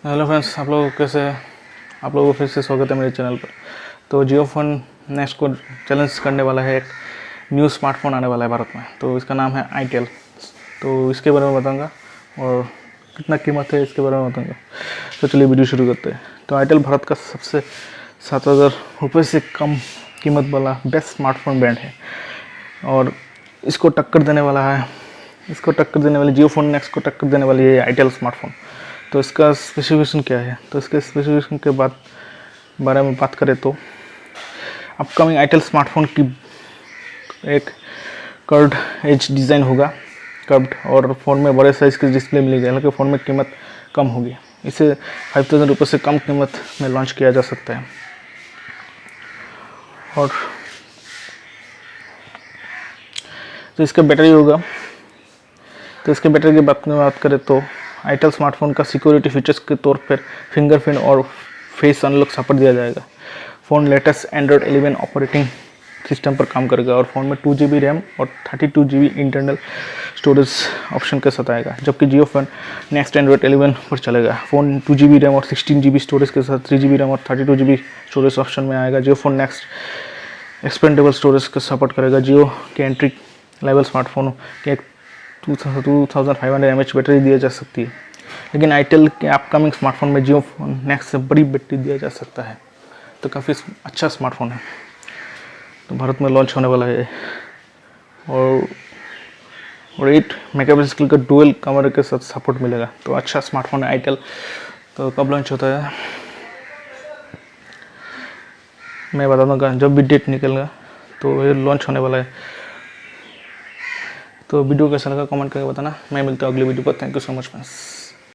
Hello friends, आप लोग कैसे हैं? आप लोगों को फिर से स्वागत है मेरे चैनल पर। तो जियो फोन नेक्स्ट को चैलेंज करने वाला है। एक न्यू स्मार्टफोन आने वाला है भारत में, तो इसका नाम है आईटेल। तो इसके बारे में बताऊंगा और कितना कीमत है इसके बारे में बताऊंगा। तो चलिए वीडियो शुरू करते हैं। तो आईटेल भारत का सबसे 7,000 रुपये से कम कीमत वाला बेस्ट स्मार्टफोन ब्रांड है और इसको टक्कर देने वाली जियो फोन नेक्स्ट को टक्कर देने वाली है आईटेल स्मार्टफोन। तो इसका स्पेसिफिकेशन क्या है? तो इसके स्पेसिफिकेशन के बारे में बात करें तो अपकमिंग आईटेल स्मार्टफोन की एक कर्व्ड एज डिज़ाइन होगा, कर्व्ड, और फ़ोन में बड़े साइज़ की डिस्प्ले मिलेगी, हालांकि फ़ोन में कीमत कम होगी। इसे 5,000 रुपये से कम कीमत में लॉन्च किया जा सकता है। और तो इसका बैटरी होगा, तो इसके बैटरी की बात करें तो आईटेल स्मार्टफोन का सिक्योरिटी फीचर्स के तौर पर फिंगरप्रिंट और फेस अनलॉक सपोर्ट दिया जाएगा। Phone latest Android 11 operating system पर काम करेगा और फ़ोन में 2GB रैम और 32GB इंटरनल स्टोरेज ऑप्शन के साथ आएगा, जबकि जियो फोन नेक्स्ट एंड्रॉयड 11 पर चलेगा। फ़ोन 2GB रैम और 16GB स्टोरेज के साथ 3GB रैम और 32GB स्टोरेज ऑप्शन में आएगा। जियो फोन नेक्स्ट एक्सपेंडेबल स्टोरेज का सपोर्ट करेगा। जियो के एंट्री लेवल स्मार्टफोन के 2500 mAh बैटरी दी जा सकती है, लेकिन आईटेल के अपकमिंग स्मार्टफोन में जियो फोन नेक्स्ट से बड़ी बैटरी दिया जा सकता है। तो काफ़ी अच्छा स्मार्टफोन है, तो भारत में लॉन्च होने वाला है और 8 मेगापिक्सल का डुअल कैमरा के साथ सपोर्ट मिलेगा। तो अच्छा स्मार्टफोन है आईटेल। तो कब लॉन्च होता है मैं बता दूँगा, जब भी डेट निकलेगा तो ये लॉन्च होने वाला है। तो वीडियो कैसा लगा कमेंट करके बताना। मैं मिलता हूँ अगली वीडियो पर। Thank you so much friends.